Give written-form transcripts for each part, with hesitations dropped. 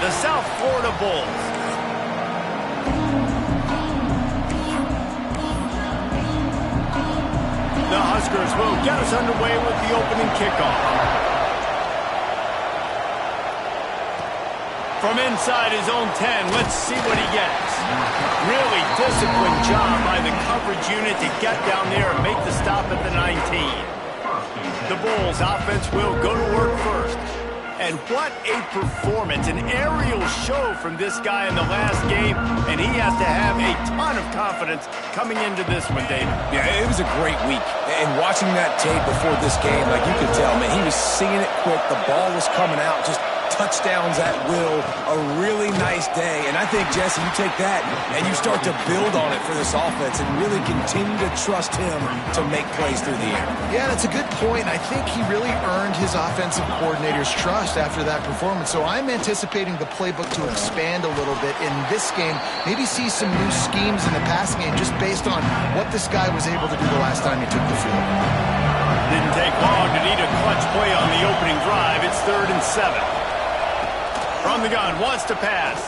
the South Florida Bulls. The Huskers will get us underway with the opening kickoff. From inside his own 10, let's see what he gets. Really disciplined job by the coverage unit to get down there and make the stop at the 19. The Bulls offense will go to work first. And what a performance, an aerial show from this guy in the last game, and he has to have a ton of confidence coming into this one, David. Yeah, it was a great week. And watching that tape before this game, like you could tell, man, he was seeing it quick. The ball was coming out, just touchdowns at will. A really nice day. And I think, Jesse, you take that and you start to build on it for this offense and really continue to trust him to make plays through the air. Yeah, that's a good point. I think he really earned his offensive coordinator's trust after that performance. So I'm anticipating the playbook to expand a little bit in this game. Maybe see some new schemes in the passing game just based on what this guy was able to do the last time he took the field. Didn't take long to need a clutch play on the opening drive. It's 3rd and 7. From the gun, wants to pass.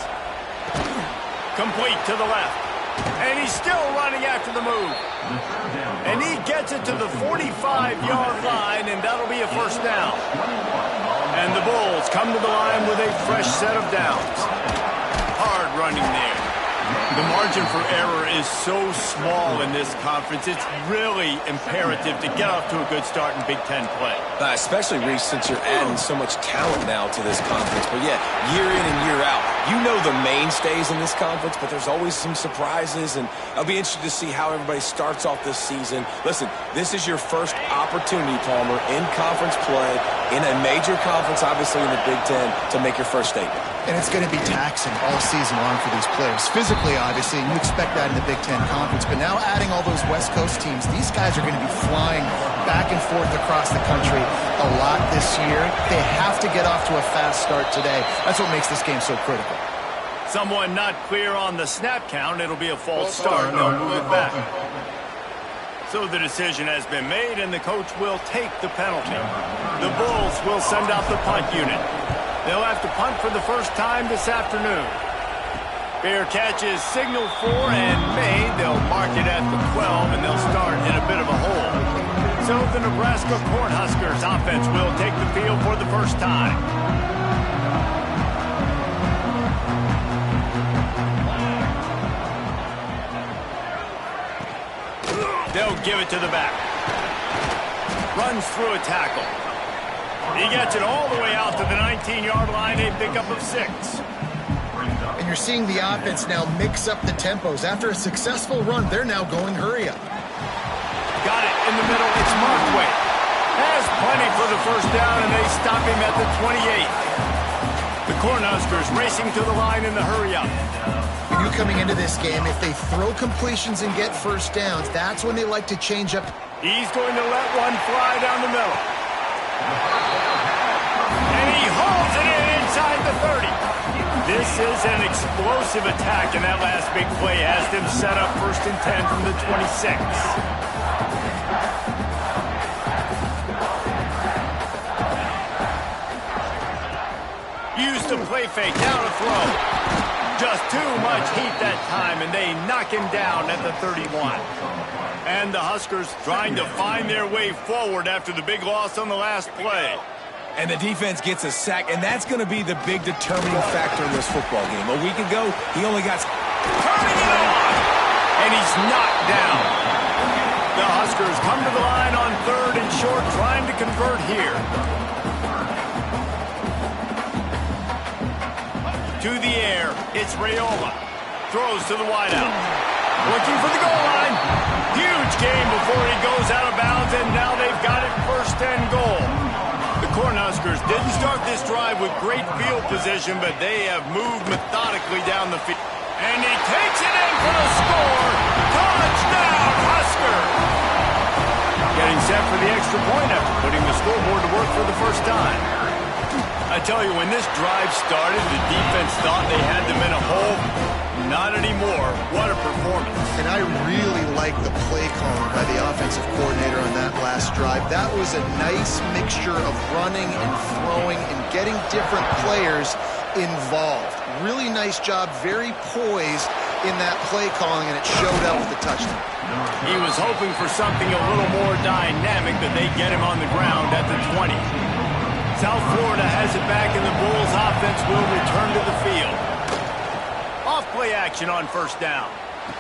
Complete to the left. And he's still running after the move. And he gets it to the 45-yard line, and that'll be a first down. And the Bulls come to the line with a fresh set of downs. Hard running there. The margin for error is so small in this conference. It's really imperative to get off to a good start in Big Ten play. Especially, Reese, since you're adding so much talent now to this conference. But, yeah, year in and year out, you know the mainstays in this conference, but there's always some surprises, and I'll be interested to see how everybody starts off this season. Listen, this is your first opportunity, Palmer, in conference play, in a major conference, obviously in the Big Ten, to make your first statement. And it's going to be taxing all season long for these players. Physically, obviously, and you expect that in the Big Ten Conference. But now adding all those West Coast teams, these guys are going to be flying back and forth across the country a lot this year. They have to get off to a fast start today. That's what makes this game so critical. Someone not clear on the snap count. It'll be a false start, and they'll move it back. So the decision has been made, and the coach will take the penalty. The Bulls will send out the punt unit. They'll have to punt for the first time this afternoon. Fair catch is signaled for and made. They'll mark it at the 12, and they'll start in a bit of a hole. So the Nebraska Cornhuskers offense will take the field for the first time. They'll give it to the back. Runs through a tackle. He gets it all the way out to the 19-yard line, a pickup of 6. And you're seeing the offense now mix up the tempos. After a successful run, they're now going hurry up. Got it in the middle. It's Markway. Has plenty for the first down, and they stop him at the 28. The Cornhuskers racing to the line in the hurry up. When you're coming into this game, if they throw completions and get first downs, that's when they like to change up. He's going to let one fly down the middle. And he hauls it in inside the 30. This is an explosive attack, and that last big play has them set up 1st and 10 from the 26. Used to play fake, down a throw. Just too much heat that time, and they knock him down at the 31. And the Huskers trying to find their way forward after the big loss on the last play. And the defense gets a sack, and that's going to be the big determining factor in this football game. A week ago, he only got... Turning it on! And he's knocked down. The Huskers come to the line on 3rd and short, trying to convert here. To the air, it's Raiola. Throws to the wideout. Looking for the goal line. Huge game before he goes out of bounds, and now they've got it 1st and goal. The Cornhuskers didn't start this drive with great field position, but they have moved methodically down the field. And he takes it in for the score. Touchdown, Huskers! Getting set for the extra point after putting the scoreboard to work for the first time. I tell you, when this drive started, the defense thought they had them in a hole. Not anymore. What a performance. And I really like the play calling by the offensive coordinator on that last drive. That was a nice mixture of running and throwing and getting different players involved. Really nice job, very poised in that play calling, and it showed up with the touchdown. He was hoping for something a little more dynamic, but they get him on the ground at the 20. South Florida has it back, and the Bulls offense will return to the field. Off play action on first down.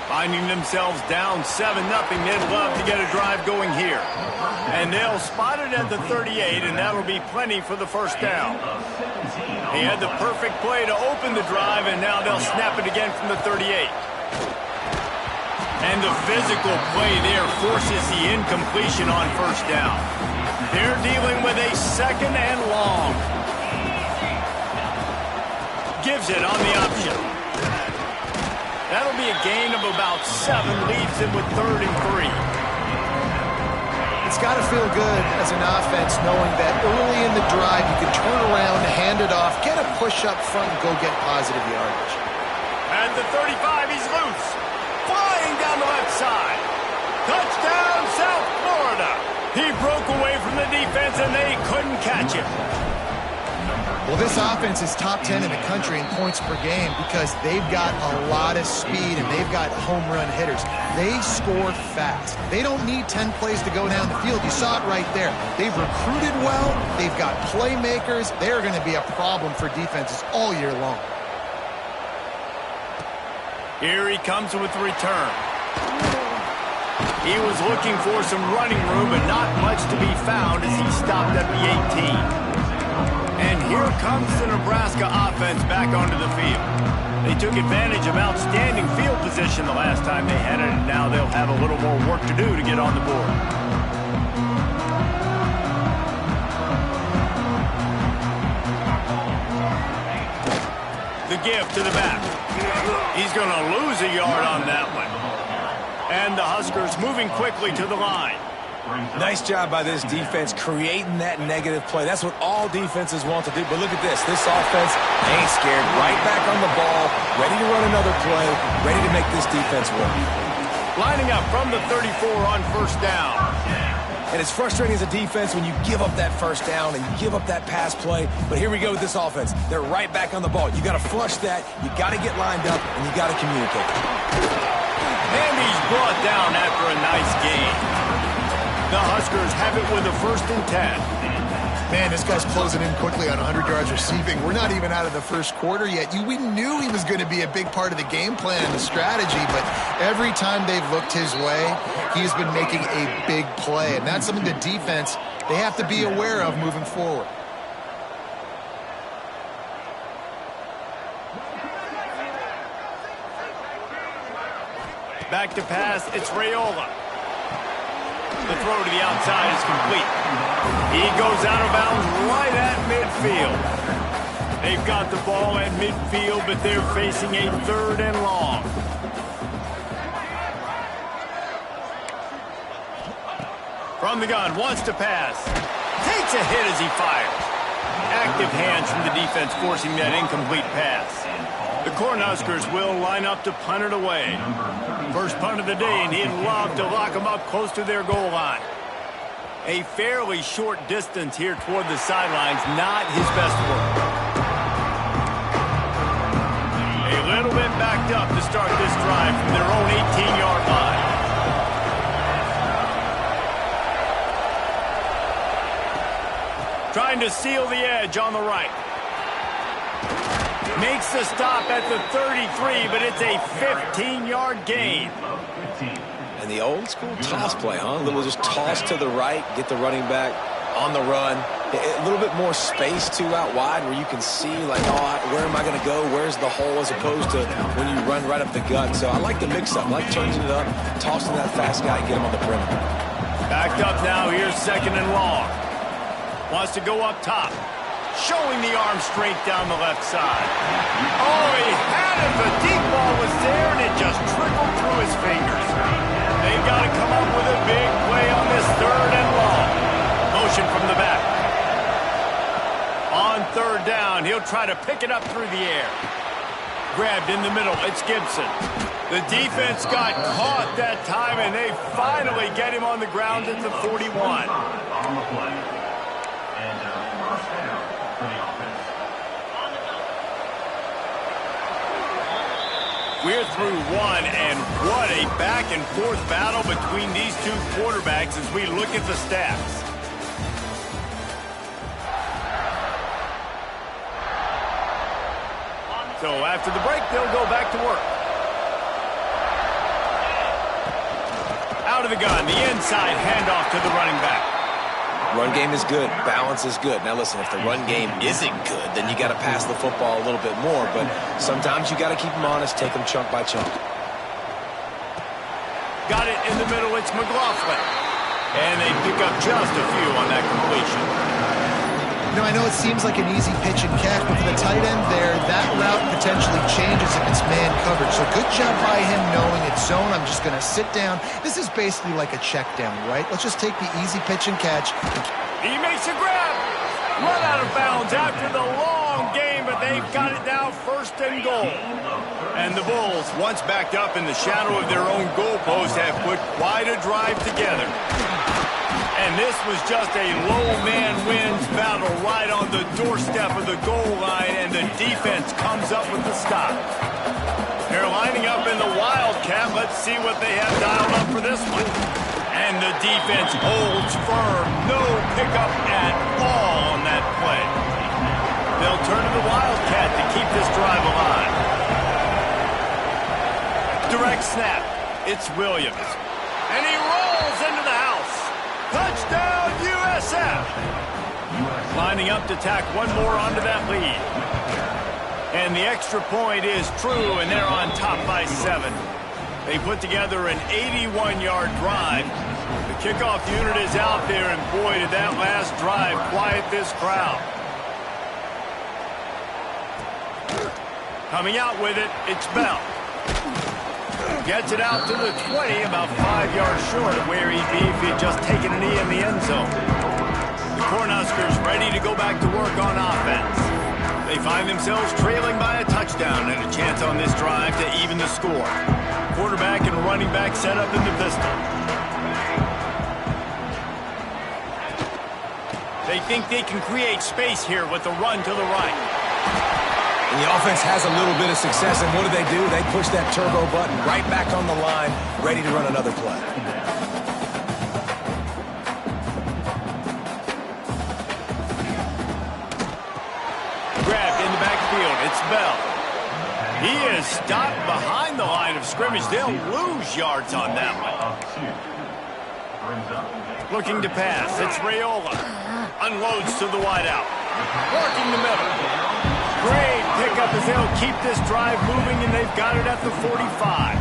Finding themselves down 7-0, they'd love to get a drive going here. And they'll spot it at the 38, and that'll be plenty for the first down. He had the perfect play to open the drive, and now they'll snap it again from the 38. And the physical play there forces the incompletion on first down. They're dealing with a second and long. Gives it on the option. That'll be a gain of about 7, leaves him with 3rd and 3. It's got to feel good as an offense knowing that early in the drive you can turn around, hand it off, get a push up front, and go get positive yardage. At the 35, he's loose. Flying down the left side. Touchdown, South Florida. He broke away from the defense, and they couldn't catch him. Well, this offense is top 10 in the country in points per game because they've got a lot of speed and they've got home run hitters. They score fast. They don't need 10 plays to go down the field. You saw it right there. They've recruited well. They've got playmakers. They're going to be a problem for defenses all year long. Here he comes with the return. He was looking for some running room, but not much to be found as he stopped at the 18. And here comes the Nebraska offense back onto the field. They took advantage of outstanding field position the last time they had it, and now they'll have a little more work to do to get on the board. The give to the back. He's going to lose a yard on that one. And the Huskers moving quickly to the line. Nice job by this defense creating that negative play. That's what all defenses want to do. But look at this. This offense ain't scared. Right back on the ball, ready to run another play, ready to make this defense work. Lining up from the 34 on first down. And it's frustrating as a defense when you give up that first down and you give up that pass play. But here we go with this offense. They're right back on the ball. You got to flush that. You got to get lined up, and you got to communicate. And he's brought down after a nice gain. The Huskers have it with a 1st and 10. Man, this guy's closing in quickly on 100 yards receiving. We're not even out of the first quarter yet. We knew he was going to be a big part of the game plan and the strategy, but every time they've looked his way, he's been making a big play, and that's something the defense, they have to be aware of moving forward. Back to pass, it's Raiola. The throw to the outside is complete. He goes out of bounds right at midfield. They've got the ball at midfield, but they're facing a 3rd and long. From the gun, wants to pass. Takes a hit as he fires. Active hands from the defense forcing that incomplete pass. The Cornhuskers will line up to punt it away. First punt of the day, and he'd love to lock them up close to their goal line. A fairly short distance here toward the sidelines, not his best work. A little bit backed up to start this drive from their own 18-yard line. Trying to seal the edge on the right. Makes the stop at the 33, but it's a 15-yard gain. And the old school toss play, huh? A little just toss to the right, get the running back on the run. A little bit more space, too, out wide where you can see, like, oh, where am I going to go? Where's the hole, as opposed to when you run right up the gut. So I like the mix-up. I like changing it up, tossing that fast guy, get him on the perimeter. Backed up now. Here's 2nd and long. Wants to go up top. Showing the arm straight down the left side. Oh, he had it. The deep ball was there, and it just trickled through his fingers. They've got to come up with a big play on this 3rd and long. Motion from the back. On 3rd down, he'll try to pick it up through the air. Grabbed in the middle. It's Gibson. The defense got caught that time, and they finally get him on the ground at the 41. On the play. And first down for the offense. We're through one, and what a back-and-forth battle between these two quarterbacks as we look at the stats. So after the break, they'll go back to work. Out of the gun, the inside handoff to the running back. Run game is good. Balance is good. Now, listen, if the run game isn't good, then you got to pass the football a little bit more. But sometimes you got to keep them honest, take them chunk by chunk. Got it in the middle. It's McLaughlin. And they pick up just a few on that completion. You know, I know it seems like an easy pitch and catch, but for the tight end there, that route potentially changes if it's man coverage. So good job by him knowing it's zone. I'm just going to sit down. This is basically like a check down, right? Let's just take the easy pitch and catch. He makes a grab. Run out of bounds after the long game, but they've got it now first and goal. And the Bulls, once backed up in the shadow of their own goalpost, have put quite a drive together. And this was just a low man wins battle right on the doorstep of the goal line, and the defense comes up with the stop. They're lining up in the Wildcat. Let's see what they have dialed up for this one. And the defense holds firm. No pickup at all on that play. They'll turn to the Wildcat to keep this drive alive. Direct snap. It's Williams. And he rolls into the house. Touchdown, USF! Lining up to tack one more onto that lead. And the extra point is true, and they're on top by 7. They put together an 81-yard drive. The kickoff unit is out there, and boy, did that last drive quiet this crowd. Coming out with it, it's Bell. Gets it out to the 20, about 5 yards short of where he'd be if he'd just taken a knee in the end zone. The Cornhuskers ready to go back to work on offense. They find themselves trailing by a touchdown and a chance on this drive to even the score. Quarterback and running back set up in the pistol. They think they can create space here with the run to the right. And the offense has a little bit of success, and what do? They push that turbo button right back on the line, ready to run another play. Grabbed in the backfield. It's Bell. He is stopped behind the line of scrimmage. They'll lose yards on that one. Looking to pass. It's Raiola. Unloads to the wideout. Working the middle. Great pickup as they'll keep this drive moving, and they've got it at the 45.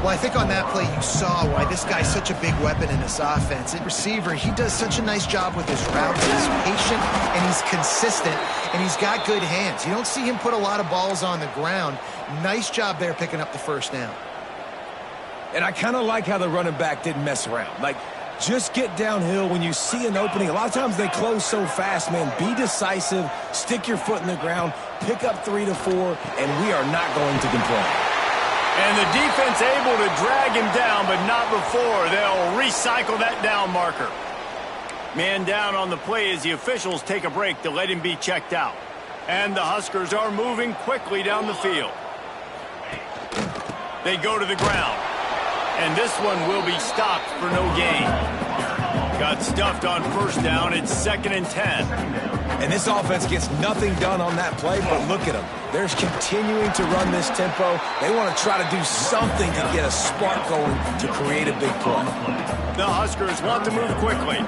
Well, I think on that play you saw why this guy's such a big weapon in this offense. At receiver, he does such a nice job with his routes. He's patient, and he's consistent, and he's got good hands. You don't see him put a lot of balls on the ground. Nice job there picking up the first down. And I kind of like how the running back didn't mess around. Like, just get downhill when you see an opening. A lot of times they close so fast, man. Be decisive, stick your foot in the ground, pick up 3 to 4, and we are not going to complain. And the defense able to drag him down, but not before. They'll recycle that down marker. Man down on the play as the officials take a break to let him be checked out. And the Huskers are moving quickly down the field. They go to the ground. And this one will be stopped for no gain. Got stuffed on first down. It's 2nd and 10. And this offense gets nothing done on that play, but look at them. They're continuing to run this tempo. They want to try to do something to get a spark going to create a big play. The Huskers want to move quickly.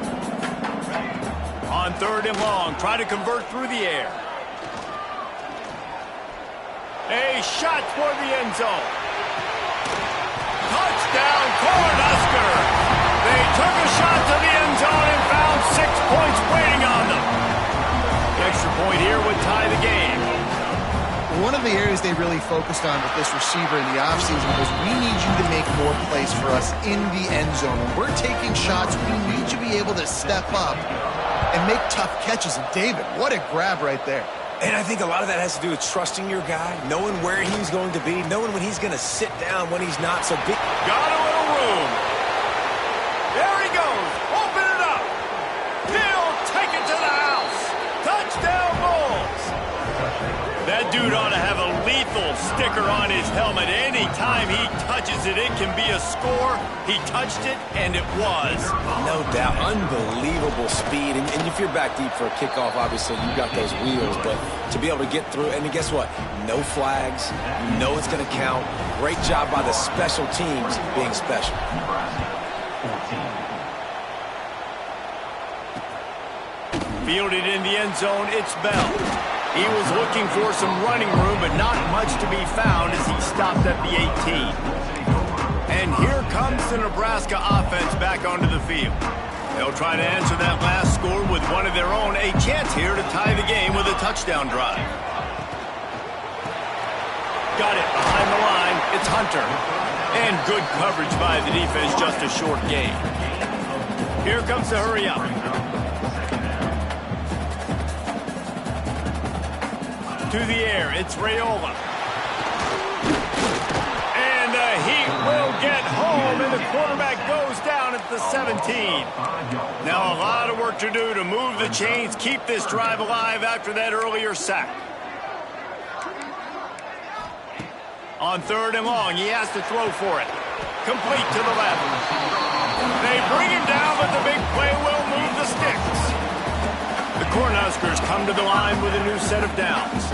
On 3rd and long, try to convert through the air. A shot toward the end zone. Touchdown, Cornhusker! They took a shot to the end zone and found 6 points waiting on them. The extra point here would tie the game. One of the areas they really focused on with this receiver in the offseason was we need you to make more plays for us in the end zone. When we're taking shots, we need you to be able to step up and make tough catches. And David, what a grab right there. And I think a lot of that has to do with trusting your guy, knowing where he's going to be, knowing when he's going to sit down, when he's not. So big. Got a little room. There he goes. Open it up. He'll take it to the house. Touchdown, Bulls. That dude ought to have a lethal sticker on his helmet. Anytime he touches it, it can be a score. He touched it, and it was. No doubt. Unbelievable speed. And if you're back deep for a kickoff, obviously, you've got those wheels. But to be able to get through, and guess what? No flags. You know it's going to count. Great job by the special teams being special. Fielded in the end zone, it's Bell. He was looking for some running room, but not much to be found as he stopped at the 18. And here comes the Nebraska offense back onto the field. They'll try to answer that last score with one of their own. A chance here to tie the game with a touchdown drive. Got it behind the line. It's Hunter. And good coverage by the defense, just a short gain. Here comes the hurry up. To the air, it's Raiola. And he will get home, and the quarterback goes down at the 17. Now a lot of work to do to move the chains, keep this drive alive after that earlier sack. On 3rd and long, he has to throw for it. Complete to the left. They bring him down, but the big play will move the sticks. The Cornhuskers come to the line with a new set of downs.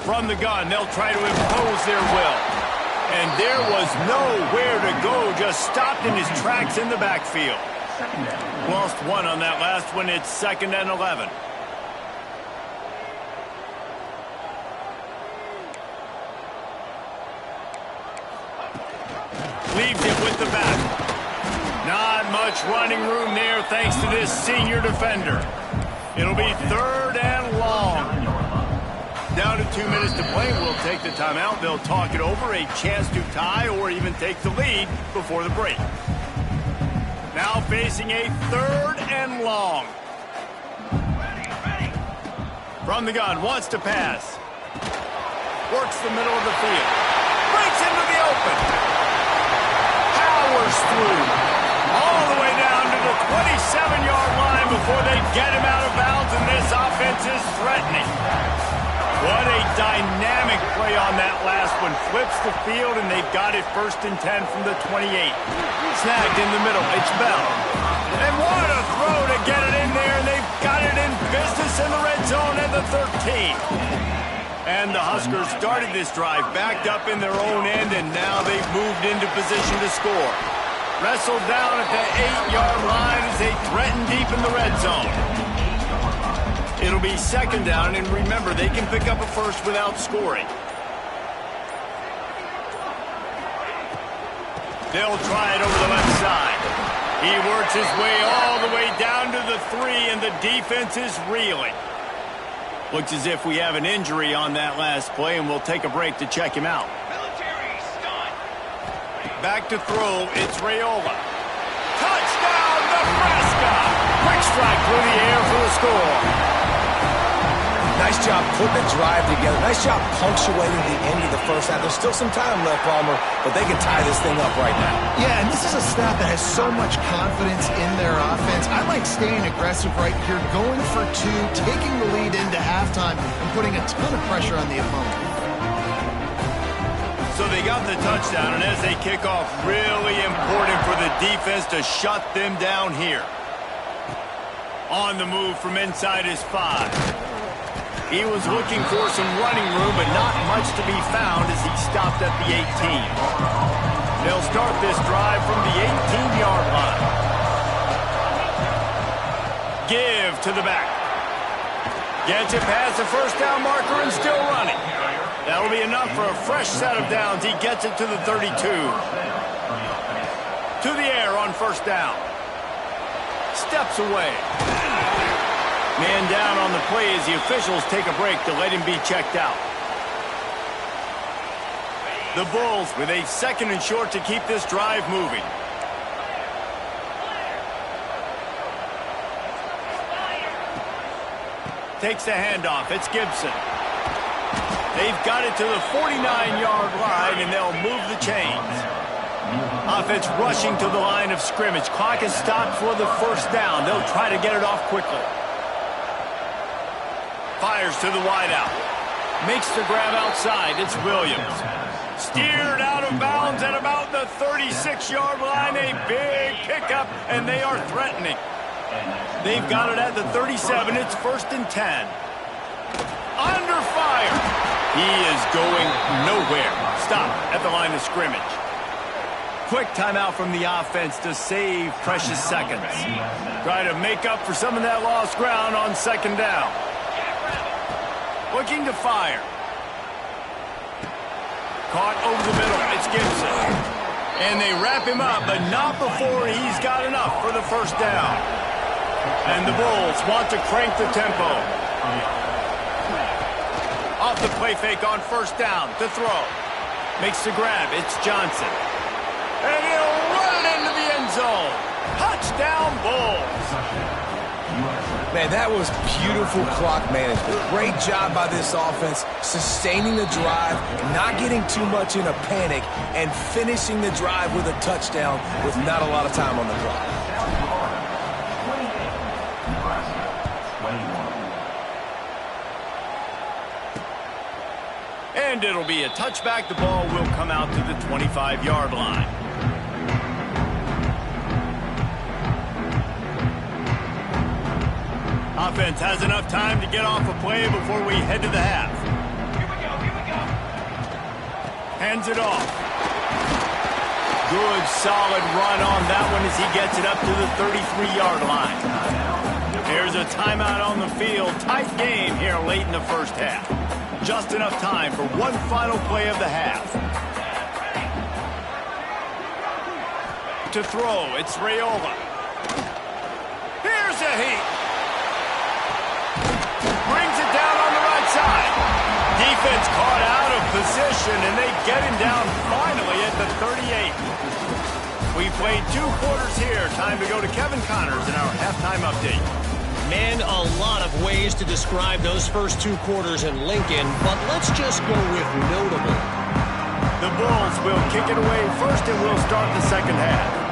From the gun, they'll try to impose their will. And there was nowhere to go, just stopped in his tracks in the backfield. Lost one on that last one. It's 2nd and 11. Leaves it with the back. Not much running room there thanks to this senior defender. It'll be 3rd and long. Down to 2 minutes to play. We'll take the timeout. They'll talk it over. A chance to tie or even take the lead before the break. Now facing a 3rd and long. From the gun, wants to pass. Works the middle of the field. Breaks into the open. Powers through. All the way down to the 27-yard line before they get him out of bounds, and this offense is threatening. What a dynamic play on that last one. Flips the field, and they've got it 1st and 10 from the 28. Snagged in the middle. It's Bell. And what a throw to get it in there, and they've got it in business in the red zone at the 13. And the Huskers started this drive backed up in their own end, and now they've moved into position to score. Wrestled down at the 8-yard line as they threaten deep in the red zone. It'll be 2nd down, and remember, they can pick up a first without scoring. They'll try it over the left side. He works his way all the way down to the 3, and the defense is reeling. Looks as if we have an injury on that last play, and we'll take a break to check him out. Back to throw, it's Raiola. Touchdown, Nebraska! Quick strike through the air for the score. Nice job putting the drive together. Nice job punctuating the end of the first half. There's still some time left, Palmer, but they can tie this thing up right now. Yeah, and this is a staff that has so much confidence in their offense. I like staying aggressive right here, going for 2, taking the lead into halftime, and putting a ton of pressure on the opponent. So they got the touchdown, and as they kick off, really important for the defense to shut them down here. On the move from inside his 5. He was looking for some running room, but not much to be found as he stopped at the 18. They'll start this drive from the 18-yard line. Give to the back. Gets it past the first down marker and still running. That'll be enough for a fresh set of downs. He gets it to the 32. To the air on 1st down. Steps away. Man down on the play as the officials take a break to let him be checked out. The Bulls with a 2nd and short to keep this drive moving. Takes the handoff. It's Gibson. They've got it to the 49-yard line, and they'll move the chains. Offense rushing to the line of scrimmage. Clock is stopped for the 1st down. They'll try to get it off quickly. Fires to the wideout. Makes the grab outside. It's Williams. Steered out of bounds at about the 36-yard line. A big pickup, and they are threatening. They've got it at the 37. It's 1st and 10. Under fire. He is going nowhere. Stop at the line of scrimmage. Quick timeout from the offense to save precious seconds. Try to make up for some of that lost ground on 2nd down. Looking to fire. Caught over the middle. It's Gibson. And they wrap him up, but not before he's got enough for the 1st down. And the Bulls want to crank the tempo. Off the play fake on 1st down to throw. Makes the grab. It's Johnson. And he'll run it into the end zone. Touchdown, Bulls. Man, that was beautiful clock management. Great job by this offense, sustaining the drive, not getting too much in a panic, and finishing the drive with a touchdown with not a lot of time on the clock. And it'll be a touchback. The ball will come out to the 25-yard line. Offense has enough time to get off a play before we head to the half. Here we go. Hands it off. Good, solid run on that one as he gets it up to the 33-yard line. There's a timeout on the field. Tight game here late in the 1st half. Just enough time for one final play of the half. To throw, it's Raiola. Here's a heat. Brings it down on the right side. Defense caught out of position, and they get him down finally at the 38. We played 2 quarters here. Time to go to Kevin Connors in our halftime update. Man, a lot of ways to describe those first 2 quarters in Lincoln, but let's just go with notable. The Bulls will kick it away first, and we'll start the 2nd half.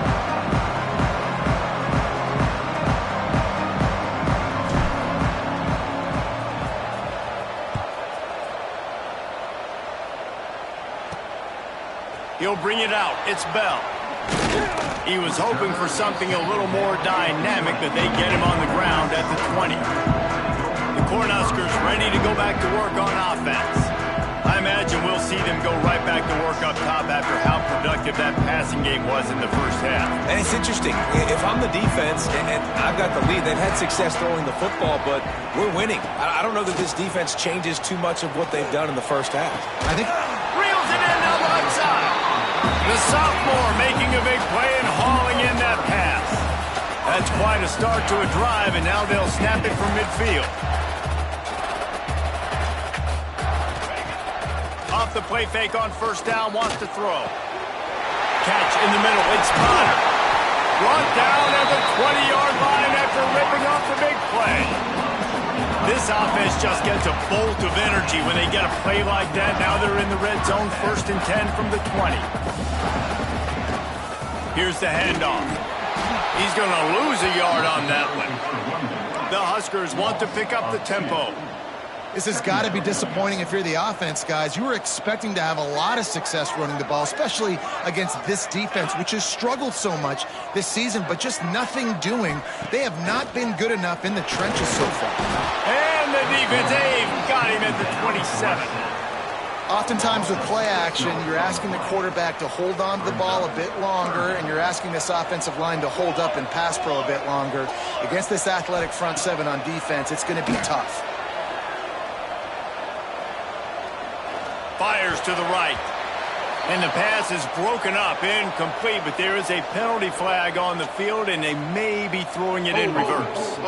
He'll bring it out. It's Bell. He was hoping for something a little more dynamic, but they get him on the ground at the 20. The Cornhuskers ready to go back to work on offense. I imagine we'll see them go right back to work up top after how productive that passing game was in the 1st half. And it's interesting. If I'm the defense and I've got the lead, they've had success throwing the football, but we're winning. I don't know that this defense changes too much of what they've done in the 1st half. I think reels it in down the right side. The sophomore making a big play and hauling in that pass. That's quite a start to a drive, and now they'll snap it from midfield. Off the play fake on 1st down, wants to throw. Catch in the middle, it's Potter. Brought down at the 20-yard line after ripping off the big play. This offense just gets a bolt of energy when they get a play like that. Now they're in the red zone, 1st and 10 from the 20. Here's the handoff. He's going to lose a yard on that one. The Huskers want to pick up the tempo. This has got to be disappointing if you're the offense, guys. You were expecting to have a lot of success running the ball, especially against this defense, which has struggled so much this season, but just nothing doing. They have not been good enough in the trenches so far. And the defense, they've got him at the 27. Oftentimes with play action, you're asking the quarterback to hold on to the ball a bit longer, and you're asking this offensive line to hold up and pass pro a bit longer. Against this athletic front 7 on defense, it's going to be tough. Fires to the right. And the pass is broken up, incomplete, but there is a penalty flag on the field, and they may be throwing it in reverse.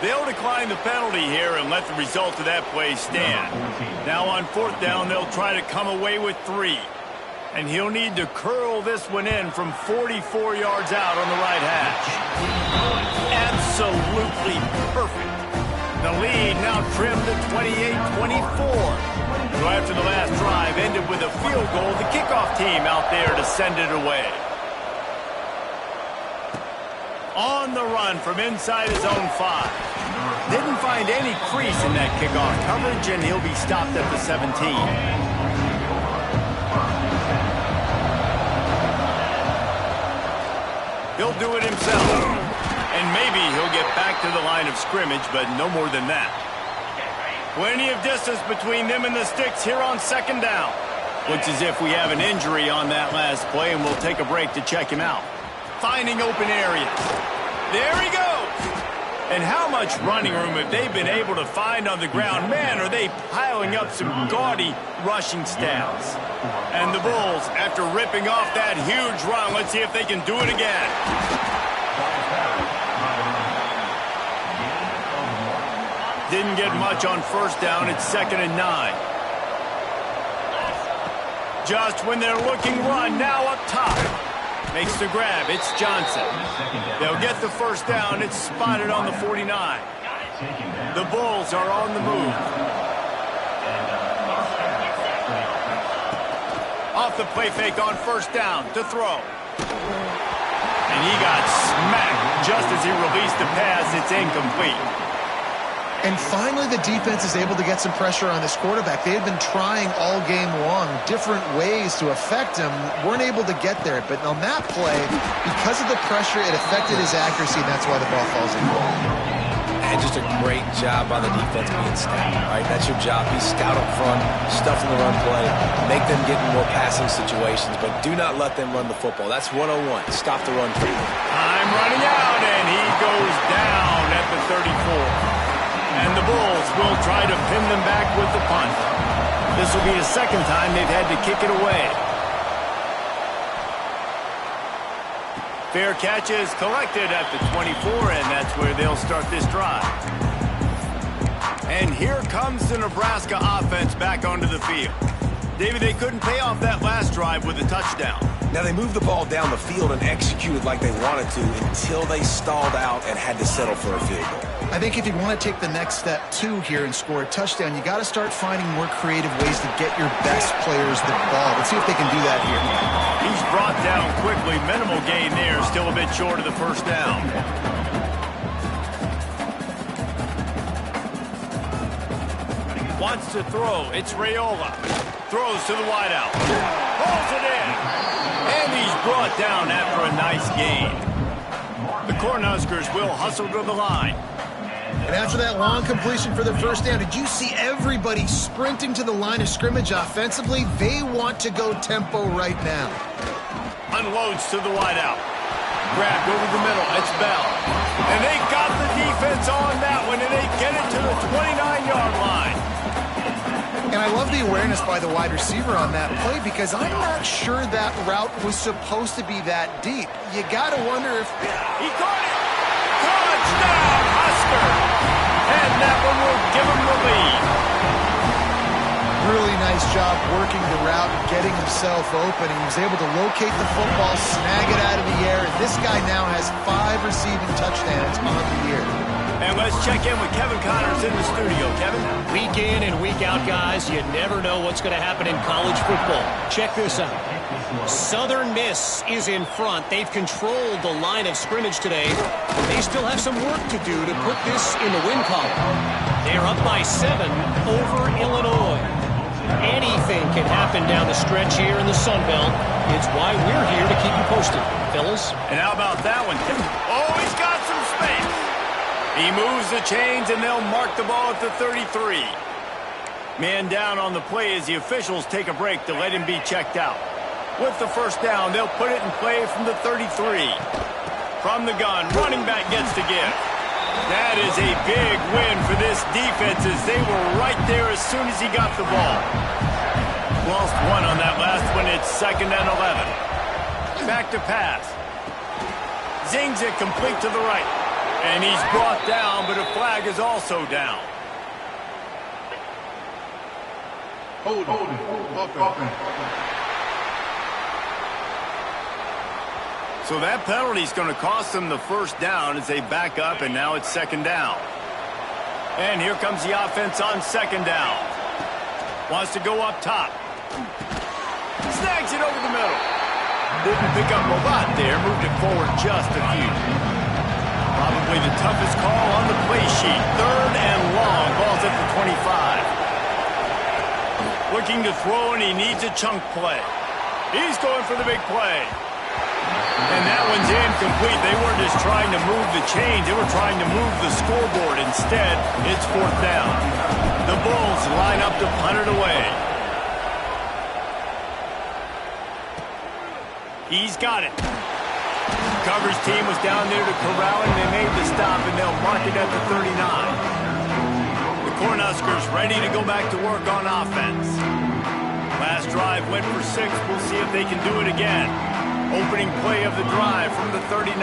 They'll decline the penalty here and let the result of that play stand. Now on 4th down, they'll try to come away with 3. And he'll need to curl this one in from 44 yards out on the right hash. Absolutely perfect. The lead now trimmed to 28-24. So after the last drive ended with a field goal, the kickoff team out there to send it away. On the run from inside his own 5. Didn't find any crease in that kickoff coverage, and he'll be stopped at the 17. He'll do it himself. And maybe he'll get back to the line of scrimmage, but no more than that. Plenty of distance between them and the sticks here on second down. Looks as if we have an injury on that last play, and we'll take a break to check him out. Finding open areas. There he goes. And how much running room have they been able to find on the ground? Man, are they piling up some gaudy rushing stats. And the Bulls, after ripping off that huge run, let's see if they can do it again. Didn't get much on first down. It's 2nd and 9. Just when they're looking run, now up top. Makes the grab. It's Johnson. They'll get the first down. It's spotted on the 49. The Bulls are on the move. Off the play fake on first down to throw. And he got smacked just as he released the pass. It's incomplete. And finally, the defense is able to get some pressure on this quarterback. They had been trying all game long different ways to affect him. Weren't able to get there. But on that play, because of the pressure, it affected his accuracy, and that's why the ball falls in. And just a great job by the defense being stout, right? That's your job. Be stout up front, stuff in the run play, make them get in more passing situations, but do not let them run the football. That's 101. Stop the run. Time running out, and he goes down at the 34. And the Bulls will try to pin them back with the punt. This will be the second time they've had to kick it away. Fair catch is collected at the 24, and that's where they'll start this drive. And here comes the Nebraska offense back onto the field. David, they couldn't pay off that last drive with a touchdown. Now, they moved the ball down the field and executed like they wanted to until they stalled out and had to settle for a field goal. I think if you want to take the next step, too, here and score a touchdown, you got to start finding more creative ways to get your best players the ball. Let's see if they can do that here. He's brought down quickly. Minimal gain there. Still a bit short of the first down. Wants to throw. It's Raiola. Throws to the wideout. Pulls it in. And he's brought down after a nice gain. The Cornhuskers will hustle to the line. And after that long completion for the first down, did you see everybody sprinting to the line of scrimmage offensively? They want to go tempo right now. Unloads to the wideout. Grabbed over the middle. It's Bell. And they got the defense on that one, and they get it to the 29-yard line. And I love the awareness by the wide receiver on that play because I'm not sure that route was supposed to be that deep. You got to wonder if... He caught it! Touchdown, Husker! And that one will give him the lead. Really nice job working the route and getting himself open. He was able to locate the football, snag it out of the air, and this guy now has 5 receiving touchdowns on the year. And let's check in with Kevin Connors in the studio. Kevin? Week in and week out, guys, you never know what's going to happen in college football. Check this out. Southern Miss is in front. They've controlled the line of scrimmage today. They still have some work to do to put this in the win column. They're up by 7 over Illinois. Anything can happen down the stretch here in the Sun Belt. It's why we're here to keep you posted, fellas. And how about that one? Oh, he's got some space. He moves the chains, and they'll mark the ball at the 33. Man down on the play as the officials take a break to let him be checked out. With the first down, they'll put it in play from the 33. From the gun, running back gets the give. That is a big win for this defense as they were right there as soon as he got the ball. Lost one on that last one. It's 2nd and 11. Back to pass. Zings it complete to the right. And he's brought down, but a flag is also down. Hold it. So that penalty is going to cost them the first down as they back up, and now it's 2nd down. And here comes the offense on 2nd down. Wants to go up top. Snags it over the middle. Didn't pick up a lot there, moved it forward just a few. Probably the toughest call on the play sheet. 3rd and long. Ball's at the 25. Looking to throw, and he needs a chunk play. He's going for the big play. And that one's incomplete. They weren't just trying to move the chains. They were trying to move the scoreboard. Instead, it's 4th down. The Bulls line up to punt it away. He's got it. Coverage team was down there to corral him. They made the stop, and they'll mark it at the 39. The Cornhuskers ready to go back to work on offense. Last drive went for 6. We'll see if they can do it again. Opening play of the drive from the 39.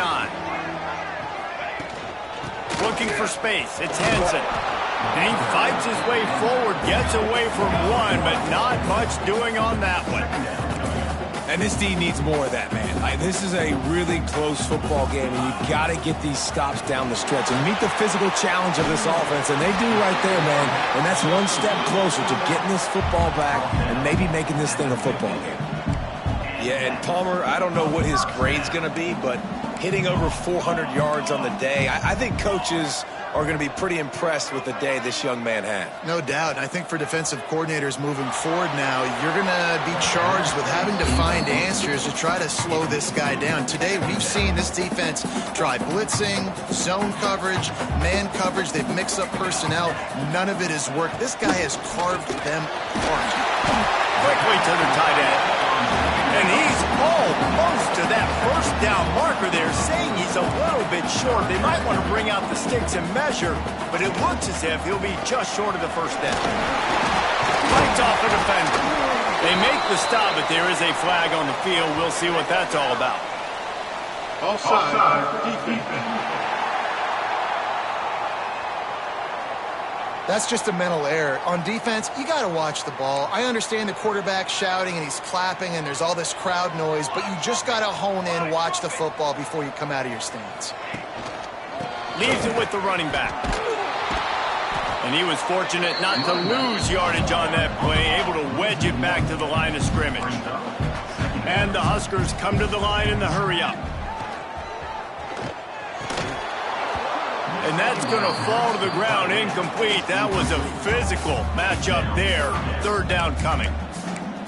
Looking for space. It's Hansen. And he fights his way forward, gets away from one, but not much doing on that one. And this D needs more of that, man. This is a really close football game, and you've got to get these stops down the stretch and meet the physical challenge of this offense, and they do right there, man. And that's one step closer to getting this football back and maybe making this thing a football game. Yeah, and Palmer, I don't know what his grade's going to be, but hitting over 400 yards on the day, I think coaches are going to be pretty impressed with the day this young man had. No doubt. I think for defensive coordinators moving forward now, you're going to be charged with having to find answers to try to slow this guy down. Today, we've seen this defense try blitzing, zone coverage, man coverage. They've mixed up personnel. None of it has worked. This guy has carved them apart. Quickly to the tight end. And he's almost to that 1st down marker there, saying he's a little bit short. They might want to bring out the sticks and measure, but it looks as if he'll be just short of the 1st down. Fights off a defender. They make the stop, but there is a flag on the field. We'll see what that's all about. Offside. Defense. That's just a mental error. On defense, you got to watch the ball. I understand the quarterback shouting and he's clapping and there's all this crowd noise, but you just got to hone in, watch the football before you come out of your stance. Leaves it with the running back. And he was fortunate not to lose yardage on that play, able to wedge it back to the line of scrimmage. And the Huskers come to the line in the hurry-up. And that's going to fall to the ground incomplete. That was a physical matchup there. 3rd down coming.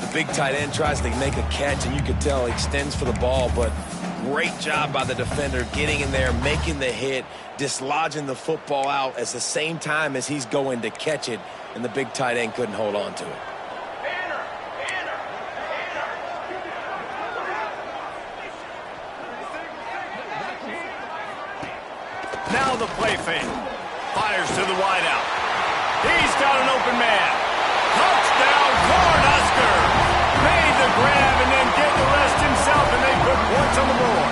The big tight end tries to make a catch, and you can tell he extends for the ball, but great job by the defender getting in there, making the hit, dislodging the football out at the same time as he's going to catch it, and the big tight end couldn't hold on to it. Now the play fake. Fires to the wideout. He's got an open man. Touchdown, Cornhusker. Made the grab and then did the rest himself, and they put points on the board.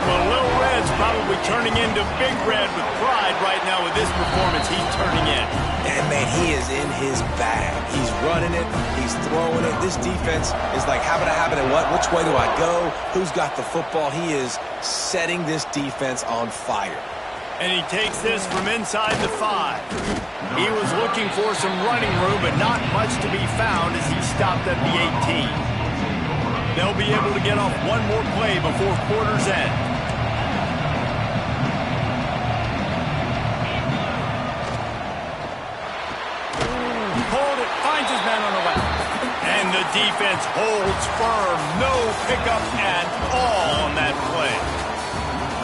The Little Red's probably turning into Big Red with pride right now with this performance he's turning in. And, man, he is in his bag. He's running it. He's throwing it. This defense is like, how about I have it and what? Which way do I go? Who's got the football? He is setting this defense on fire. And he takes this from inside the 5. He was looking for some running room, but not much to be found as he stopped at the 18. They'll be able to get off one more play before quarter's end. Pulled it, finds his man on the left. And the defense holds firm. No pickup at all on that play.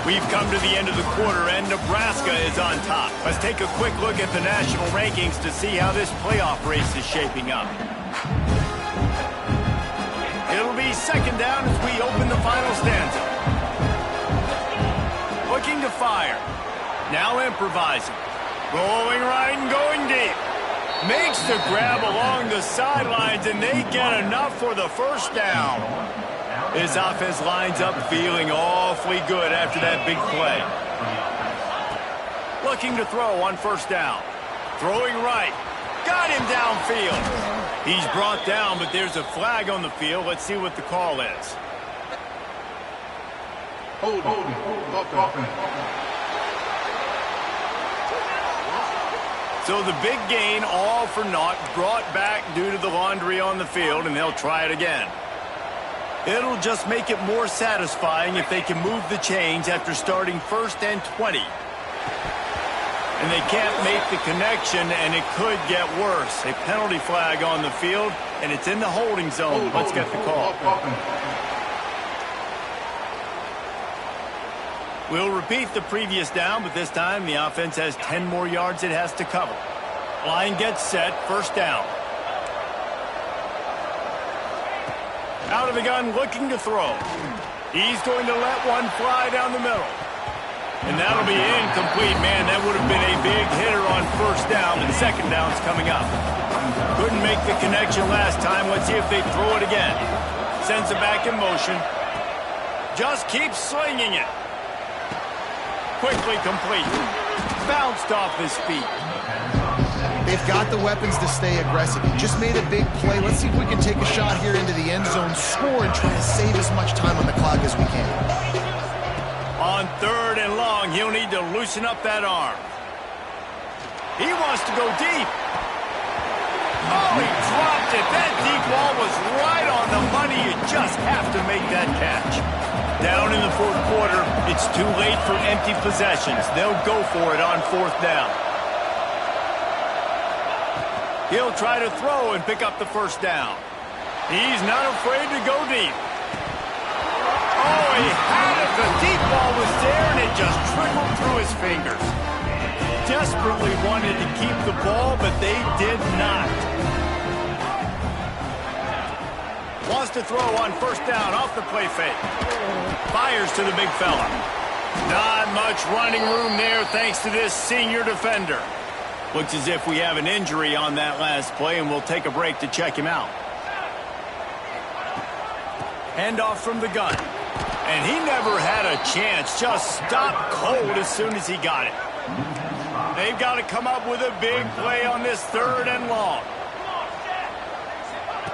We've come to the end of the quarter, and Nebraska is on top. Let's take a quick look at the national rankings to see how this playoff race is shaping up. It'll be 2nd down as we open the final stanza. Looking to fire. Now improvising. Rolling right and going deep. Makes the grab along the sidelines, and they get enough for the 1st down. His offense lines up feeling awfully good after that big play. Looking to throw on 1st down. Throwing right. Got him downfield. He's brought down, but there's a flag on the field. Let's see what the call is. Hold. So the big gain, all for naught, brought back due to the laundry on the field, and they'll try it again. It'll just make it more satisfying if they can move the chains after starting 1st and 20. And they can't make the connection, and it could get worse. A penalty flag on the field, and it's in the holding zone. Let's get the call. We'll repeat the previous down, but this time the offense has 10 more yards it has to cover. Line gets set, 1st down. Out of the gun, looking to throw. He's going to let one fly down the middle. And that'll be incomplete. Man, that would have been a big hitter on 1st down, and 2nd down's coming up. Couldn't make the connection last time. Let's see if they throw it again. Sends it back in motion. Just keeps slinging it. Quickly complete. Bounced off his feet. They've got the weapons to stay aggressive. He just made a big play. Let's see if we can take a shot here into the end zone, score, and try to save as much time on the clock as we can. On 3rd and long, he'll need to loosen up that arm. He wants to go deep. Oh, he dropped it. That deep ball was right on the money. You just have to make that catch. Down in the 4th quarter, it's too late for empty possessions. They'll go for it on 4th down. He'll try to throw and pick up the 1st down. He's not afraid to go deep. Oh, he had it. The deep ball was there, and it just trickled through his fingers. Desperately wanted to keep the ball, but they did not. Wants to throw on 1st down off the play fake. Fires to the big fella. Not much running room there thanks to this senior defender. Looks as if we have an injury on that last play, and we'll take a break to check him out. Handoff from the gun. And he never had a chance. Just stopped cold as soon as he got it. They've got to come up with a big play on this 3rd and long.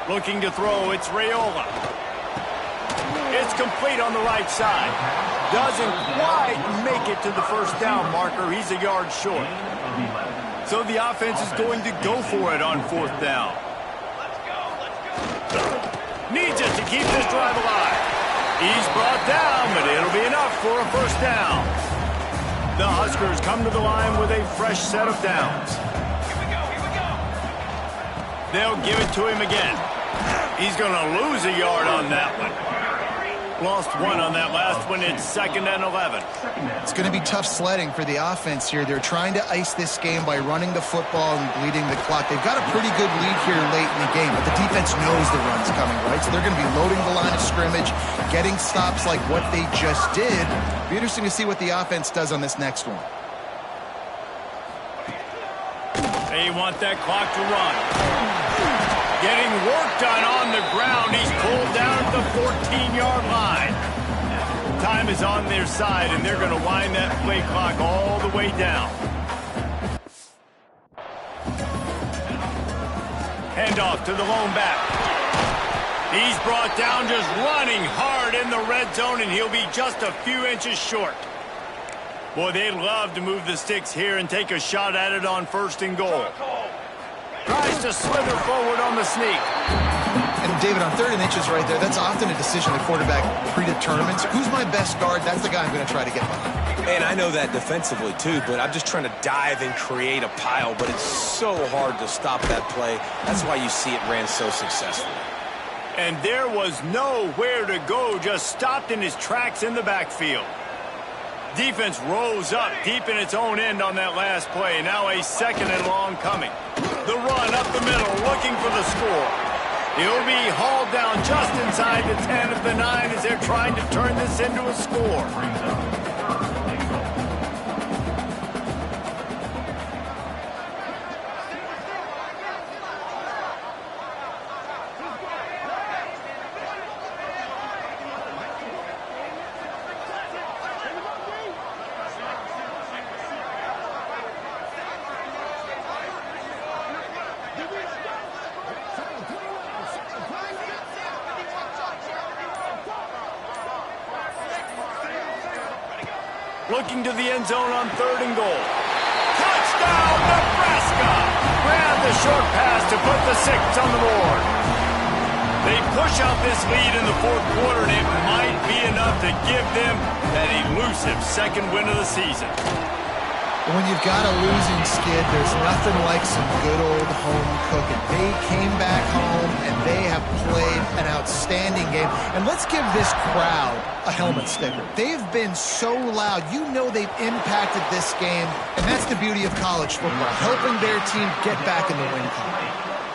Looking to throw, it's Raiola. It's complete on the right side. Doesn't quite make it to the 1st down marker. He's a yard short. So the offense is going to go for it on 4th down. Needs it to keep this drive alive. He's brought down, but it'll be enough for a 1st down. The Huskers come to the line with a fresh set of downs. They'll give it to him again. He's going to lose a yard on that one. Lost 1 on that last one. It's 2nd and 11. It's going to be tough sledding for the offense here. They're trying to ice this game by running the football and bleeding the clock. They've got a pretty good lead here late in the game, but the defense knows the run's coming, right? So they're going to be loading the line of scrimmage, getting stops like what they just did. It'll be interesting to see what the offense does on this next one. They want that clock to run. Getting work done on the ground. He's pulled down at the 14-yard line. Time is on their side, and they're going to wind that play clock all the way down. Handoff to the lone back. He's brought down, just running hard in the red zone, and he'll be just a few inches short. Boy, they'd love to move the sticks here and take a shot at it on 1st and goal. Tries to slither forward on the sneak. And David, on 3rd and inches right there, that's often a decision the quarterback predetermines. Who's my best guard? That's the guy I'm going to try to get behind. And I know that defensively, too, but I'm just trying to dive and create a pile, but it's so hard to stop that play. That's why you see it ran so successfully. And there was nowhere to go, just stopped in his tracks in the backfield. Defense rose up deep in its own end on that last play. Now a 2nd and long coming. The run up the middle, looking for the score. He'll be hauled down just inside the 10 of the 9 as they're trying to turn this into a score. Looking to the end zone on 3rd and goal. Touchdown, Nebraska! Grab the short pass to put the 6 on the board. They push out this lead in the fourth quarter, and it might be enough to give them that elusive second win of the season. When you've got a losing skid, there's nothing like some good old home cooking. They came back home, and they have played an outstanding game. And let's give this crowd a helmet sticker. They've been so loud. You know they've impacted this game, and that's the beauty of college football, helping their team get back in the win column.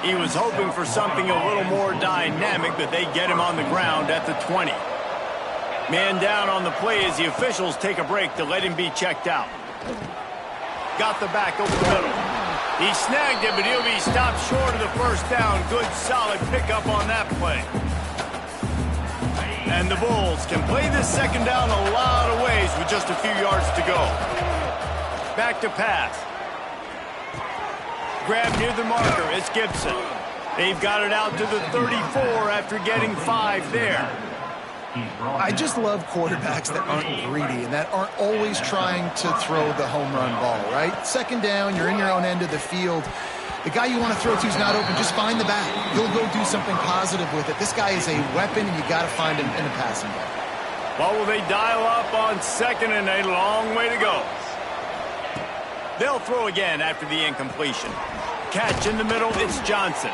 He was hoping for something a little more dynamic, but they get him on the ground at the 20. Man down on the play as the officials take a break to let him be checked out. Got the back over the middle. He snagged it, but he'll be stopped short of the first down. Good, solid pickup on that play. And the Bulls can play this second down a lot of ways with just a few yards to go. Back to pass. Grab near the marker. It's Gibson. They've got it out to the 34 after getting 5 there. I just love quarterbacks that aren't greedy and that aren't always trying to throw the home run ball, right? Second down, you're in your own end of the field. The guy you want to throw to is not open. Just find the back. He'll go do something positive with it. This guy is a weapon, and you got to find him in the passing game. Well, will they dial up on second and a long way to go? They'll throw again after the incompletion. Catch in the middle, it's Johnson.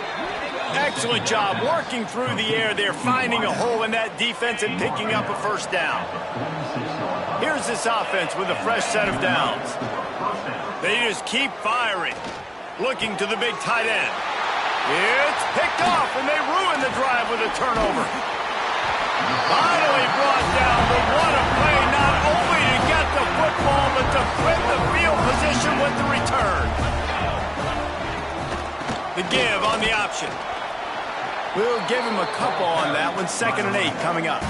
Excellent job working through the air there, finding a hole in that defense and picking up a first down. Here's this offense with a fresh set of downs. They just keep firing. Looking to the big tight end. It's picked off, and they ruin the drive with a turnover. Finally brought down, but what a play, not only to get the football, but to flip the field position with the return. The give on the option. We'll give him a couple on that one. 2nd and 8 coming up.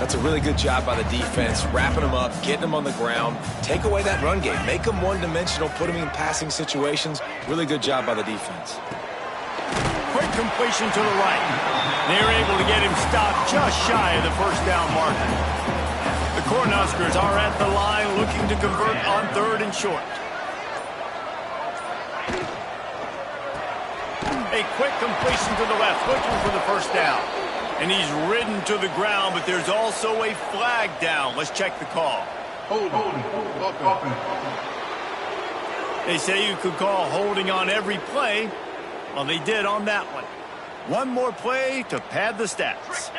That's a really good job by the defense, wrapping them up, getting them on the ground, take away that run game, make them one-dimensional, put them in passing situations. Really good job by the defense. Quick completion to the right. They're able to get him stopped just shy of the first down marker. The Cornhuskers are at the line looking to convert on 3rd and short. A quick completion to the left, looking for the first down. And he's ridden to the ground, but there's also a flag down. Let's check the call. Holding. They say you could call holding on every play. Well, they did on that one. One more play to pad the stats.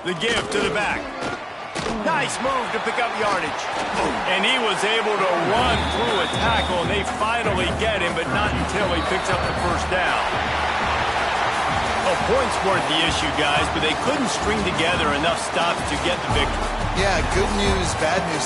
The give to the back. Nice move to pick up yardage. And he was able to run through a tackle, and they finally get him, but not until he picks up the first down. Well, points weren't the issue, guys, but they couldn't string together enough stops to get the victory. Yeah, good news, bad news.